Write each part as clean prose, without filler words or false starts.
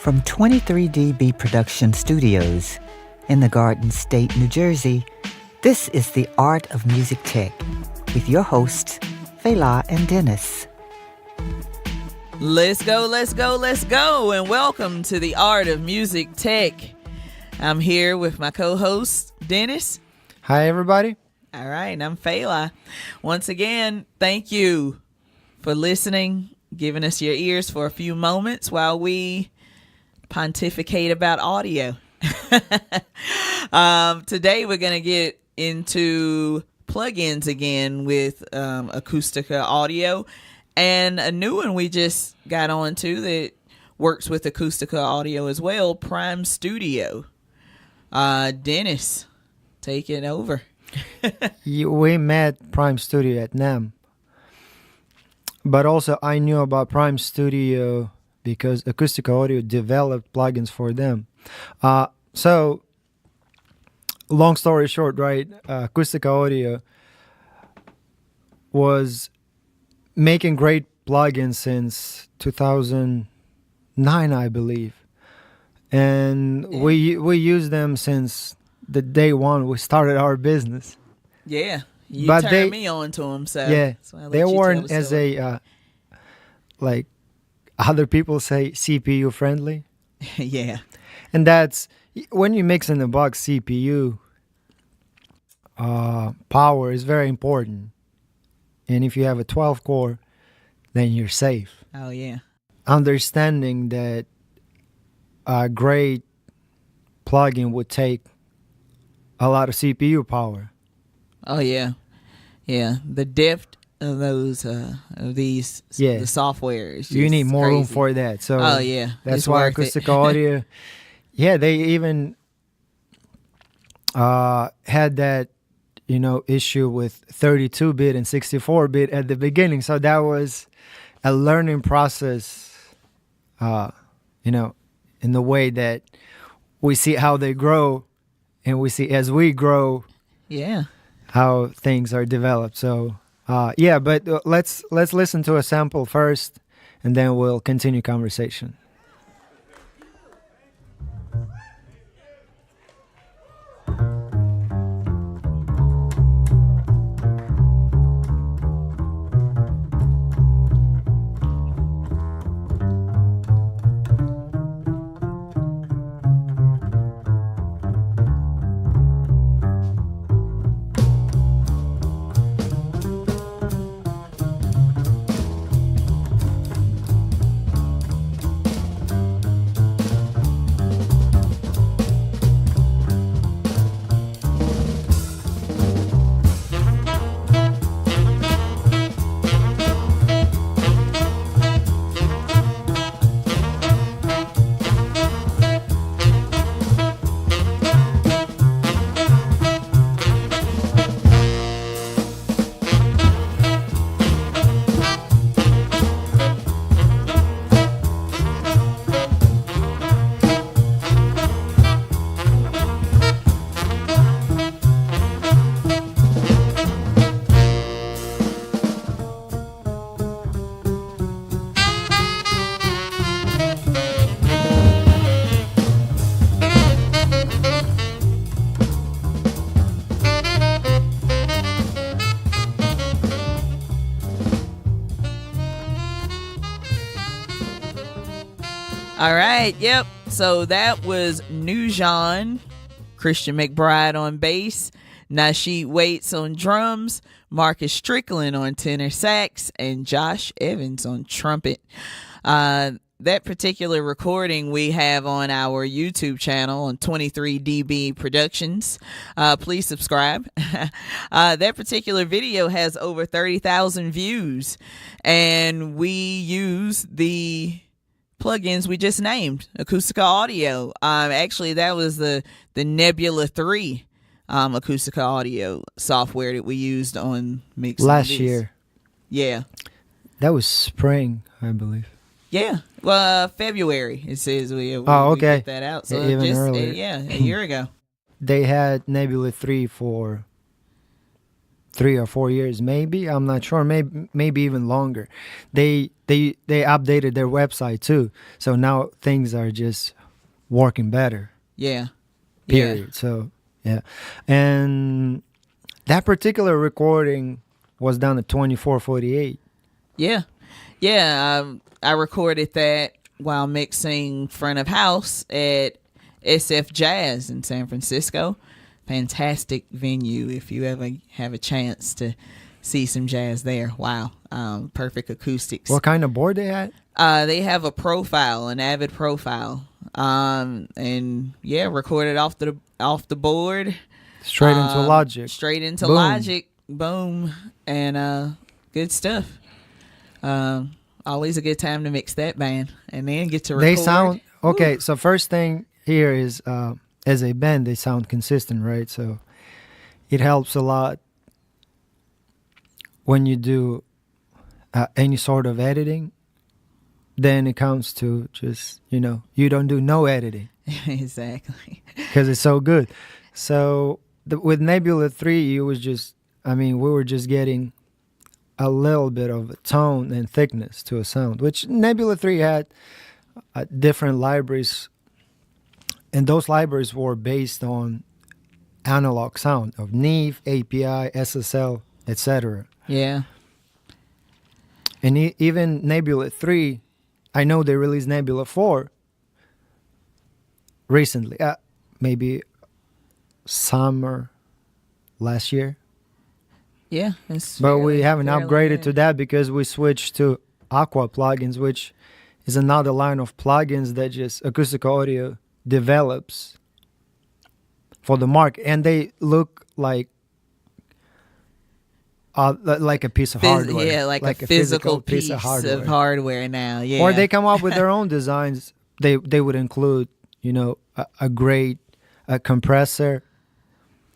From 23dB Production Studios in the Garden State, New Jersey, this is The Art of Music Tech with your hosts, Fela and Denis. Let's go, and welcome to The Art of Music Tech. I'm here with my co-host, Denis. Hi, everybody. All right, and I'm Fela. Once again, thank you for listening, giving us your ears for a few moments while we pontificate about audio. Today, we're going to get into plugins again with Acustica Audio, and a new one we just got onto that works with Acustica Audio as well, Prime Studio. Denis, take it over. We met Prime Studio at NAMM, but also I knew about Prime Studio because Acustica Audio developed plugins for them. So, long story short, right? Acustica Audio was making great plugins since 2009, I believe, and we use them since the day one we started our business. Yeah, you but turned me on to them, so yeah, they weren't as story. Like other people say, CPU friendly. Yeah, and that's when you mix in the box CPU. Power is very important, and if you have a 12 core, then you're safe. Oh yeah, understanding that a great plugin would take a lot of CPU power. Oh yeah, yeah. The depth of those of these the software is just you need more crazy. room for that. So oh yeah, that's it's why worth it. Acustica Audio. Yeah, they even had that issue with 32-bit and 64-bit at the beginning. So that was a learning process. In the way that we see how they grow, and we see as we grow, how things are developed. So, but let's listen to a sample first, and then we'll continue conversation. All right, yep. So that was Nujan, Christian McBride on bass, Nasheed Waits on drums, Marcus Strickland on tenor sax, and Josh Evans on trumpet. That particular recording we have on our YouTube channel on 23dB Productions. Please subscribe. That particular video has over 30,000 views, and we use the plugins we just named, Acustica Audio. Actually, that was the Nebula 3 Acustica Audio software that we used on mixing last these. year. Yeah. That was spring, I believe. Yeah. Well, February, it says we okay. get that out. So even just earlier. a year ago. They had Nebula 3 for 3 or 4 years, maybe. I'm not sure. Maybe even longer. They they updated their website too. So now things are just working better. Yeah. Period. So yeah, and that particular recording was done at 2448. Yeah. Yeah. I recorded that while mixing front of house at SF Jazz in San Francisco. Fantastic venue if you ever have a chance to see some jazz there. Wow. Perfect acoustics. What kind of board they had? They have a profile, an Avid profile. And yeah, recorded off the board. Straight into Logic. Straight into Boom. Logic. Boom. And good stuff. Always a good time to mix that band and then get to record. They sound okay. Woo. So first thing here is as a band they sound consistent, right? So it helps a lot when you do any sort of editing. Then it comes to just, you don't do no editing. Exactly. Because it's so good. So with Nebula 3, we were just getting a little bit of a tone and thickness to a sound, which Nebula 3 had different libraries. And those libraries were based on analog sound of Neve, API, SSL, etc. Yeah. And even Nebula 3, I know they released Nebula 4 recently, maybe summer last year. Yeah. But we haven't upgraded new. to that because we switched to Acqua plugins, which is another line of plugins that just Acustica Audio develops for the market. And they look like a piece of hardware. Yeah, like a physical piece of hardware now. Yeah. Or they come up with their own designs. They would include, a great compressor.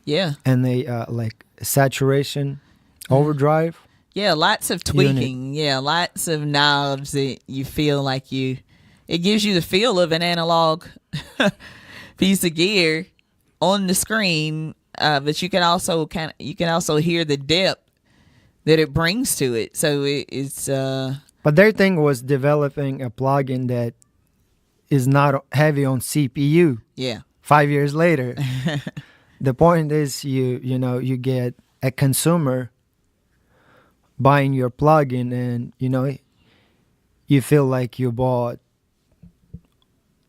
Yeah. And they like saturation overdrive. Yeah, lots of tweaking. Yeah, lots of knobs that you feel like it gives you the feel of an analog piece of gear on the screen, but you can also hear the depth that it brings to it. So it's But their thing was developing a plugin that is not heavy on CPU. Yeah. 5 years later. The point is you get a consumer buying your plugin and you feel like you bought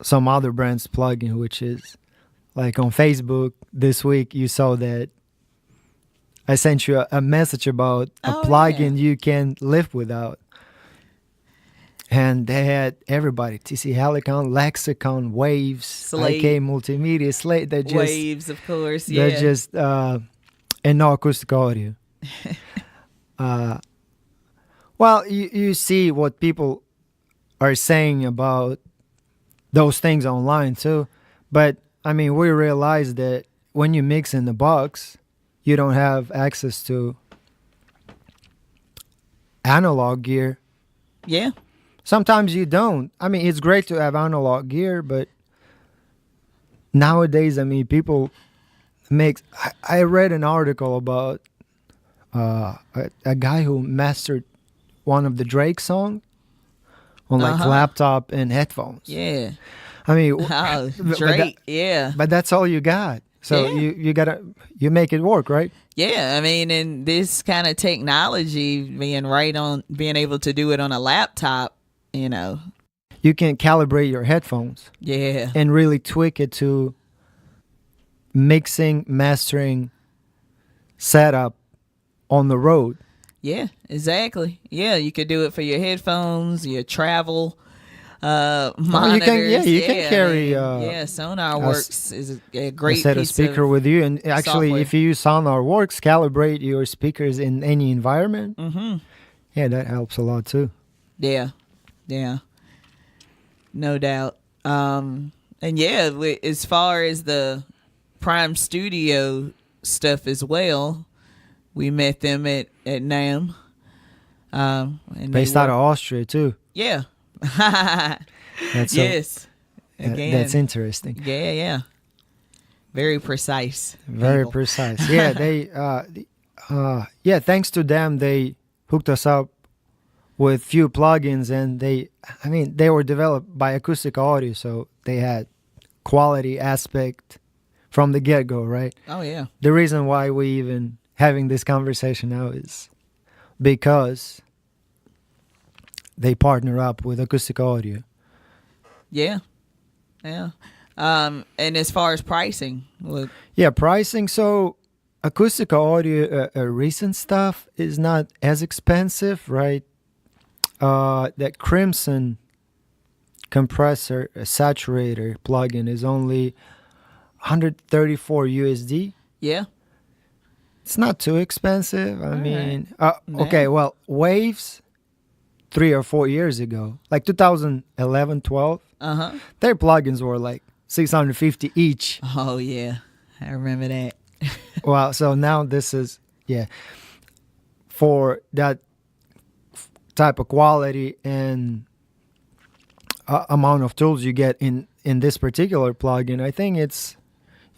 some other brand's plugin, which is like on Facebook this week you saw that I sent you a message about a plugin you can't live without. And they had everybody, TC Helicon, Lexicon, Waves, Slate. IK Multimedia, Slate. They're just, Waves, of course, yeah. They're just, and no acoustic audio. Well, you see what people are saying about those things online too. But, we realize that when you mix in the box, you don't have access to analog gear. Yeah. Sometimes you don't. It's great to have analog gear, but nowadays, people mix. I read an article about a guy who mastered one of the Drake songs on laptop and headphones. Yeah. Drake. Yeah. But that's all you got. So you make it work, right? Yeah, and this kind of technology being able to do it on a laptop, You can calibrate your headphones. Yeah. And really tweak it to mixing, mastering, setup on the road. Yeah, exactly. Yeah, you could do it for your headphones, your travel monitors. You can carry. SonarWorks is a great set piece of speaker with you, and actually, software. if you use SonarWorks, calibrate your speakers in any environment. Mm-hmm. Yeah, that helps a lot too. Yeah, no doubt. And as far as the Prime Studio stuff as well, we met them at NAMM. And Based out of Austria too. Yeah. Yes. Again. That's interesting. Yeah. Very precise. Very people. precise. Yeah, they. Thanks to them, they hooked us up with few plugins, and they were developed by Acustica Audio, so they had quality aspect from the get-go, right? Oh yeah. The reason why we even having this conversation now is because they partner up with Acustica Audio. Yeah. Yeah. And as far as pricing, look. Yeah, pricing. So Acustica Audio, recent stuff is not as expensive, right? That Crimson compressor saturator plugin is only 134 USD. Yeah. It's not too expensive. I mean, Nah. okay, well, Waves 3 or 4 years ago, like 2011, 12, their plugins were like 650 each. Oh yeah, I remember that. Well, so now this is, for that type of quality and amount of tools you get in this particular plugin, I think it's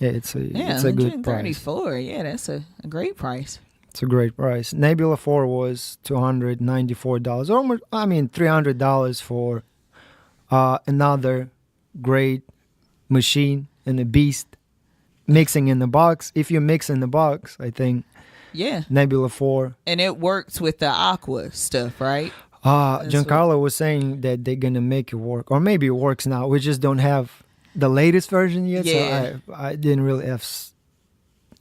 a good price. $134. Yeah, that's a great price. It's a great price. Nebula 4 was $294, almost, I mean, $300 for another great machine and a beast. Mixing in the box. If you mix in the box, I think Nebula 4. And it works with the Acqua stuff, right? Giancarlo was saying that they're going to make it work. Or maybe it works now. We just don't have the latest version yet. Yeah. So I didn't really have,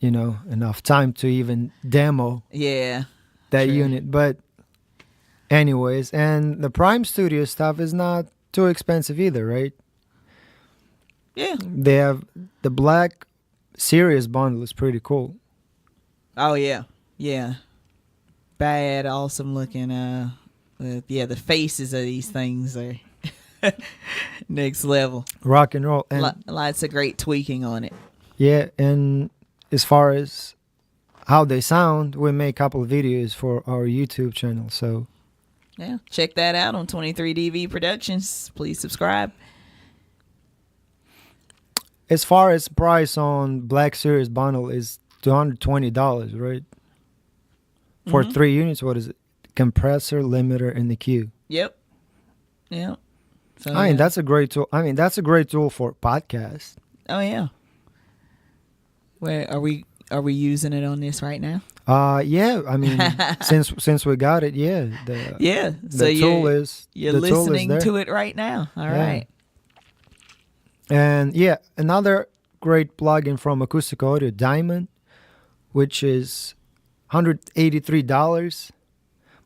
enough time to even demo Yeah. that True. unit. But anyways, and the Prime Studio stuff is not too expensive either, right? Yeah. They have the Black Series bundle is pretty cool. Oh yeah. Yeah. Bad, awesome looking. The faces of these things are next level. Rock and roll. And Lots of great tweaking on it. yeah, and as far as how they sound, we make a couple of videos for our YouTube channel. So Yeah. Check that out on 23DV Productions. Please subscribe. as far as price on Black Series bundle is $220, right? For 3 units, what is it? Compressor, limiter, and the Q. Yep. Yep. So, I mean, that's a great tool. I mean, that's a great tool for podcasts. Oh yeah. Where are we using it on this right now? Yeah. I mean, since we got it, yeah. Yeah. So The tool is you're the tool is listening there. to it right now. All right. And yeah, another great plugin from Acustica Audio, Diamond, which is $183,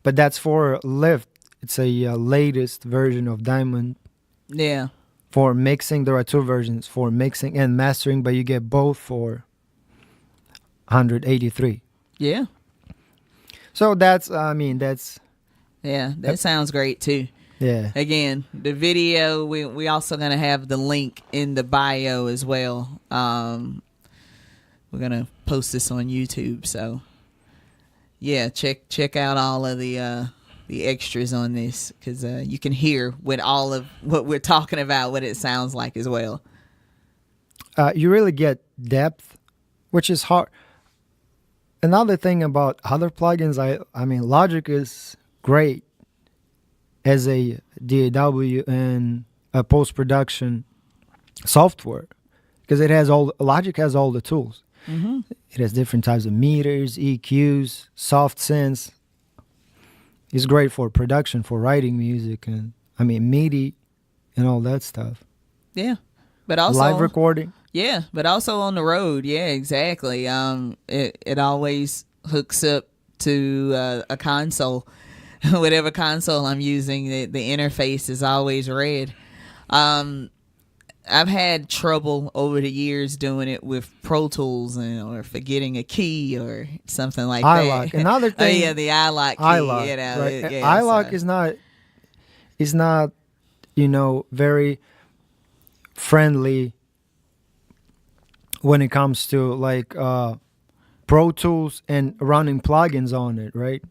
but that's for Lift. It's a latest version of Diamond Yeah. for mixing. There are 2 versions for mixing and mastering, but you get both for $183. Yeah. So that's Yeah. That sounds great too. yeah. Again, the video, we also going to have the link in the bio as well. We're going to post this on YouTube. So, yeah, check out all of the extras on this because you can hear with all of what we're talking about, what it sounds like as well. You really get depth, which is hard. Another thing about other plugins, I mean, Logic is great as a DAW and a post-production software because Logic has all the tools. Mm-hmm. It has different types of meters, EQs, soft synths. It's great for production, for writing music, and I mean MIDI and all that stuff. Yeah, but also live recording. Yeah, but also on the road. Yeah, exactly. It always hooks up to a console. Whatever console I'm using, the interface is always red. I've had trouble over the years doing it with Pro Tools or forgetting a key or something like iLock. that. Another thing. Oh yeah, the iLock key. iLock, You know, right? yeah, iLock so. is not very friendly when it comes to like Pro Tools and running plugins on it, right?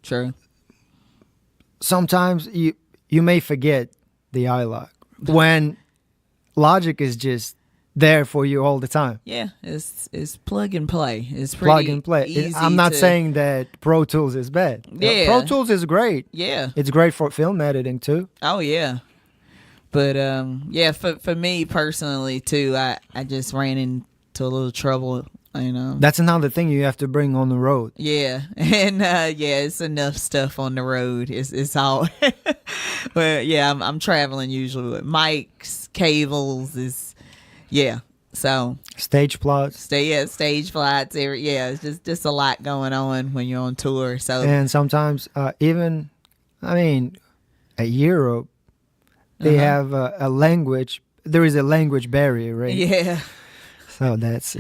True. Sometimes you may forget the iLock when Logic is just there for you all the time. Yeah, it's plug and play. It's pretty Plug and play. easy I'm not to- saying that Pro Tools is bad. Yeah. Pro Tools is great. Yeah. It's great for film editing too. Oh yeah. But yeah, for me personally too, I just ran into a little trouble, you know. That's another thing you have to bring on the road. Yeah, and yeah, it's enough stuff on the road. It's all. Well, yeah, I'm traveling usually with mics, cables. So Stage plots. stage flights. It's just a lot going on when you're on tour. So And sometimes even, I mean, at Europe, they have a language. There is a language barrier, right? yeah, So that's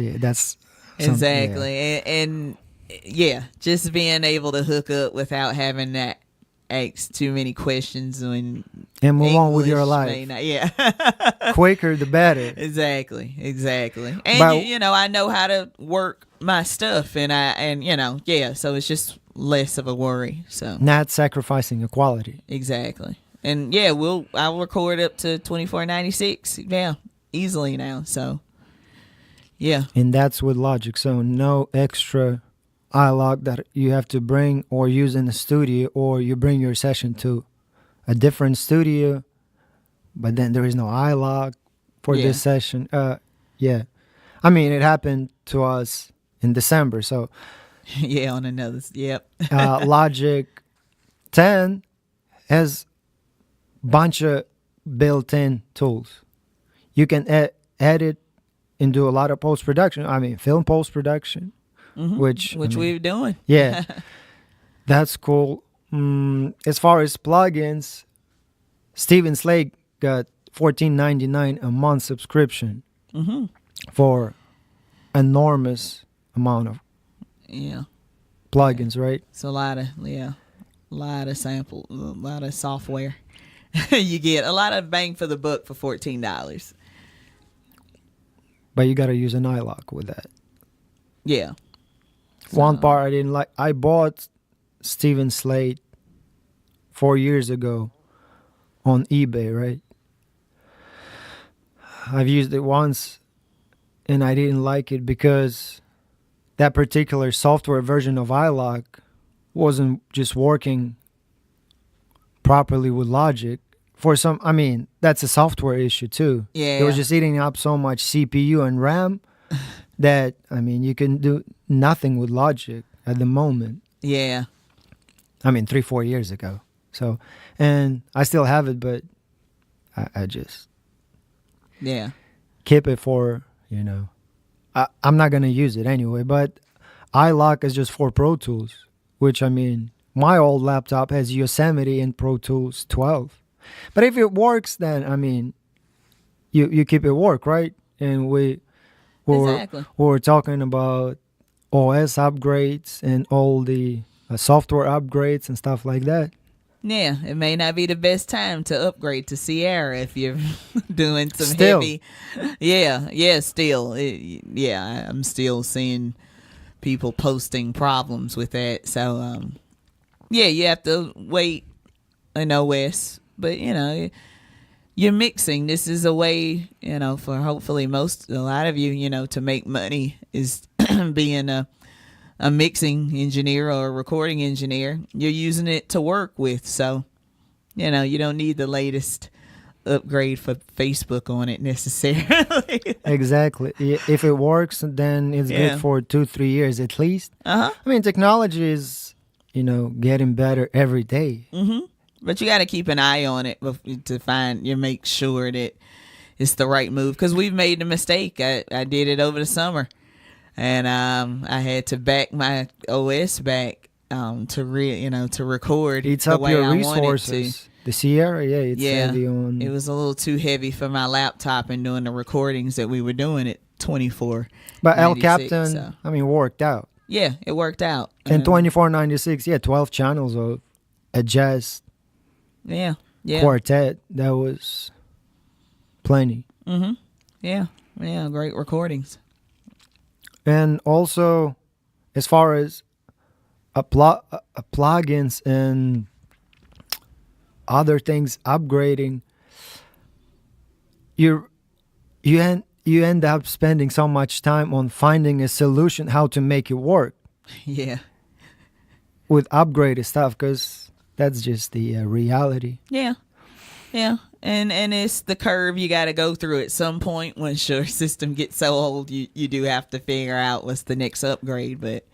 exactly, and yeah, just being able to hook up without having that ask too many questions when And move on with your English life. may not- yeah. Quicker the better. Exactly. And But- you know, I know how to work my stuff, and you know, yeah. So it's just less of a worry. So Not sacrificing the quality. exactly, and yeah, I'll record up to 2496. Yeah, easily now. So yeah, And that's with Logic. So no extra iLog that you have to bring or use in the studio, or you bring your session to a different studio, but then there is no iLog for Yeah. this session. Yeah. I mean, it happened to us in December. So yeah. On another, yep. Logic 10 has bunch of built-in tools. You can edit and do a lot of post-production. I mean, film post-production, which I mean, we're doing. yeah, that's cool. As far as plugins, Steven Slade got $14.99 a month subscription for enormous amount of Yeah. plugins, right? It's a lot of sample, a lot of software. You get a lot of bang for the buck for $14. But you got to use an iLock with that. Yeah. One part I didn't like. I bought Steven Slade 4 years ago on eBay, right? I've used it once and I didn't like it because that particular software version of iLock wasn't just working properly with Logic. For some, I mean, that's a software issue too. Yeah. It was just eating up so much CPU and RAM that, I mean, you can do nothing with Logic at the moment. Yeah. I mean, 3-4 years ago. So, and I still have it, but I just Yeah. keep it for, you know, I'm not going to use it anyway, but iLock is just for Pro Tools, which, I mean, my old laptop has Yosemite and Pro Tools 12. But if it works, then, I mean, you keep it work, right? And Exactly. we're talking about OS upgrades and all the software upgrades and stuff like that. Yeah, it may not be the best time to upgrade to Sierra if you're doing some Still. heavy. Yeah, still. I'm still seeing people posting problems with that. So, yeah, you have to wait an OS. But, you know, you're mixing. This is a way, you know, for hopefully a lot of you, you know, to make money is being a mixing engineer or a recording engineer. You're using it to work with. So, you know, you don't need the latest upgrade for Facebook on it necessarily. Exactly. If it works, then it's Yeah. good for 2-3 years at least. Uh-huh. I mean, technology is, you know, getting better every day. But you got to keep an eye on it to make sure that it's the right move. Because we've made a mistake. I did it over the summer. And I had to back my OS back to record It's the up way your I wanted resources. The Sierra, yeah, it's Yeah, heavy on. it was a little too heavy for my laptop and doing the recordings that we were doing at 24. But El 96, Captain, so. I mean, worked out. Yeah, it worked out. And 2496, yeah, 12 channels of a jazz Yeah. quartet. That was plenty. Yeah, great recordings. And also, as far as plugins and other things upgrading, you you end up spending so much time on finding a solution how to make it work Yeah. with upgraded stuff, because that's just the reality. Yeah. Yeah. And it's the curve you got to go through at some point. Once your system gets so old, you do have to figure out what's the next upgrade. But,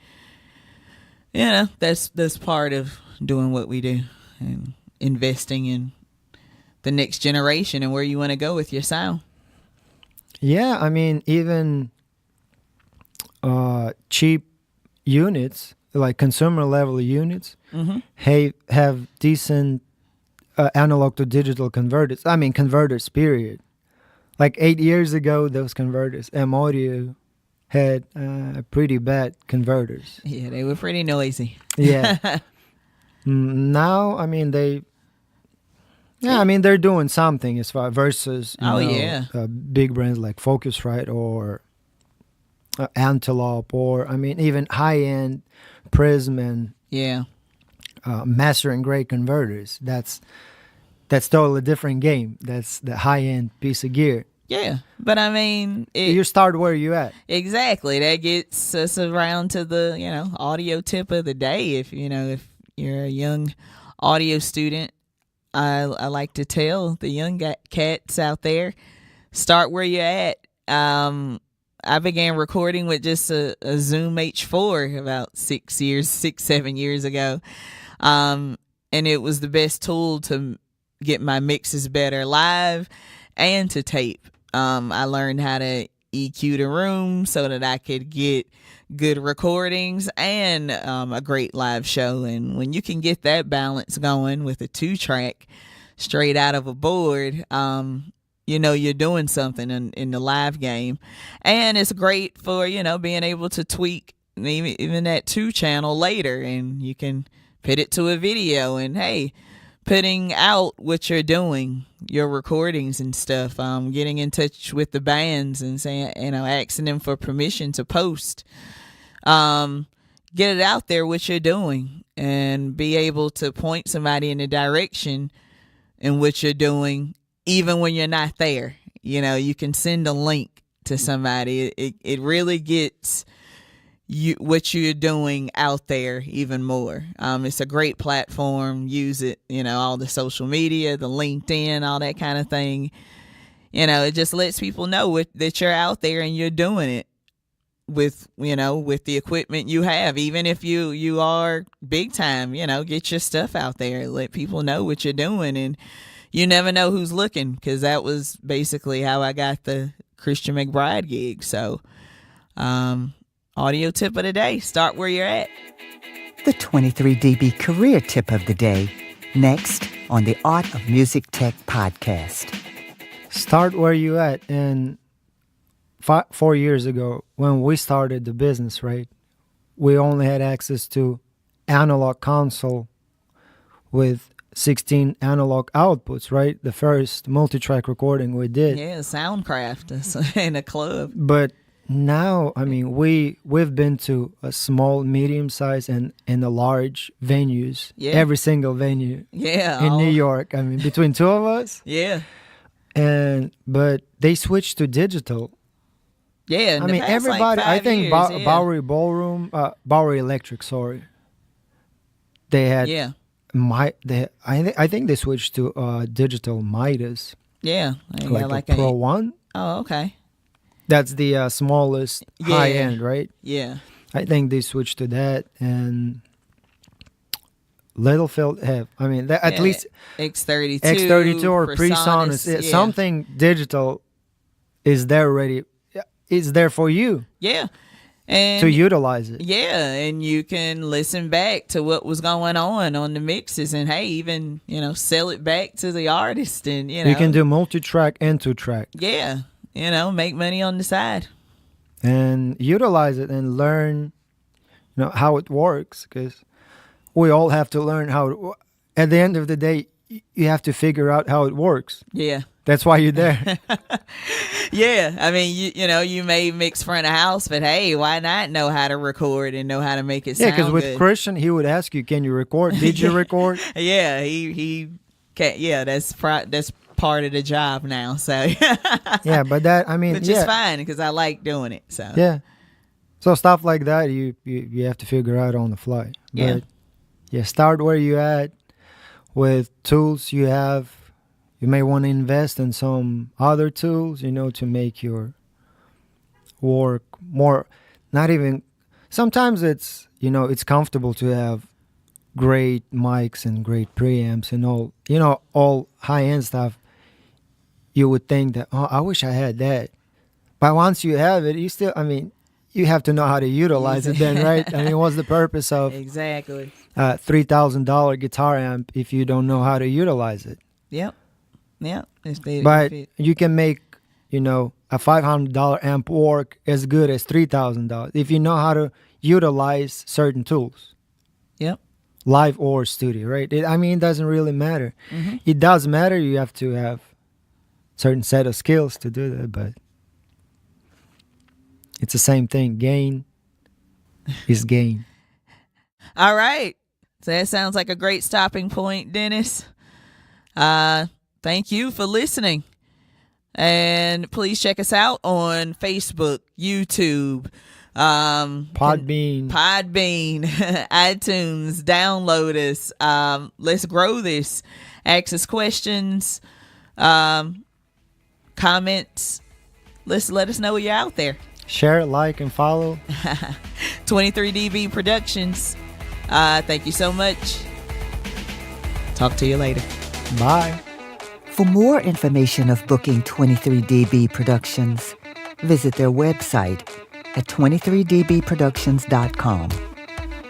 you know, that's part of doing what we do and investing in the next generation and where you want to go with your sound. Yeah, I mean, even cheap units, like consumer level units, have decent analog to digital converters. I mean, converters, period. Like 8 years ago, those converters, M Audio had pretty bad converters. Yeah, they were pretty noisy. Yeah. Now, I mean, they're doing something as far versus big brands like Focusrite or Antelope, or I mean even high-end Prism and master and grade converters. That's totally different game. That's the high-end piece of gear. Yeah, but I mean, you start where you at. Exactly. That gets us around to the audio tip of the day. If you're a young audio student, I like to tell the young cats out there, start where you're at. I began recording with just a Zoom H4 about 7 years ago. And it was the best tool to get my mixes better live and to tape. I learned how to EQ the room so that I could get good recordings and a great live show. And when you can get that balance going with a 2-track straight out of a board, you're doing something in the live game. And it's great for, being able to tweak even that 2-channel later, and you can put it to a video and, hey, putting out what you're doing, your recordings and stuff, getting in touch with the bands and saying, asking them for permission to post. Get it out there what you're doing and be able to point somebody in the direction in what you're doing, even when you're not there. You can send a link to somebody. It really gets what you're doing out there even more. It's a great platform. Use it, all the social media, the LinkedIn, all that kind of thing. It just lets people know that you're out there and you're doing it with the equipment you have. Even if you are big time, get your stuff out there. Let people know what you're doing, and you never know who's looking, because that was basically how I got the Christian McBride gig. So, audio tip of the day, start where you're at. The 23 dB career tip of the day, next on the Art of Music Tech podcast. Start where you at. And 4 years ago, when we started the business, right, we only had access to analog console with 16 analog outputs, right? The first multi-track recording we did. Yeah, Soundcraft in a club. But now, I mean, we've been to a small, medium size, and a large venues. Yeah. Every single venue. Yeah. In New York. I mean, between two of us. Yeah. But they switched to digital. Yeah. I mean, everybody. I think Bowery Ballroom, Bowery Electric. Sorry. They had. Yeah. I think they switched to digital Midas. Yeah. Like a Pro 1. Oh, okay. That's the smallest high end, right? Yeah. I think they switched to that, and Littlefield have. I mean, at least X32 or PreSonus. Something digital is there already. It's there for you. Yeah. And to utilize it. Yeah, and you can listen back to what was going on the mixes, and hey, even sell it back to the artist, and you can do multi-track and 2-track. Yeah, make money on the side and utilize it and learn, how it works, because we all have to learn how. At the end of the day, you have to figure out how it works. Yeah. That's why you're there. Yeah. I mean, you may mix front of house, but hey, why not know how to record and know how to make it sound good? Yeah, because with Christian, he would ask you, can you record? Did you record? Yeah, he can't. Yeah, that's part of the job now. So Yeah, but that, I mean, which yeah. is fine because I like doing it. So Yeah. So stuff like that, you have to figure out on the fly. Yeah. But yeah, start where you at with tools you have. You may want to invest in some other tools, to make your work more, not even, sometimes it's, it's comfortable to have great mics and great preamps and all high-end stuff. You would think that, oh, I wish I had that. But once you have it, you have to know how to utilize it then, right? I mean, what's the purpose of exactly. $3,000 guitar amp if you don't know how to utilize it? Yep. But you can make, a $500 amp work as good as $3,000 if you know how to utilize certain tools. Yep. Live or studio, right? It doesn't really matter. Mm-hmm. It does matter. You have to have certain set of skills to do that, but it's the same thing. Gain is gain. All right. So that sounds like a great stopping point, Dennis. Thank you for listening. And please check us out on Facebook, YouTube, Podbean, iTunes. Download us. Let's grow this. Ask us questions, comments. Let us know you're out there. Share, like, and follow. 23dB Productions. Thank you so much. Talk to you later. Bye. For more information of booking 23dB Productions, visit their website at 23dbproductions.com.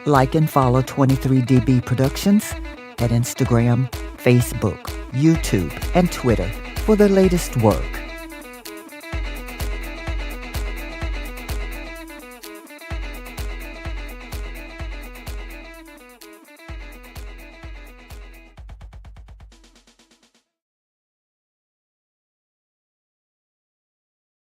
Like and follow 23dB Productions at Instagram, Facebook, YouTube, and Twitter for the latest work.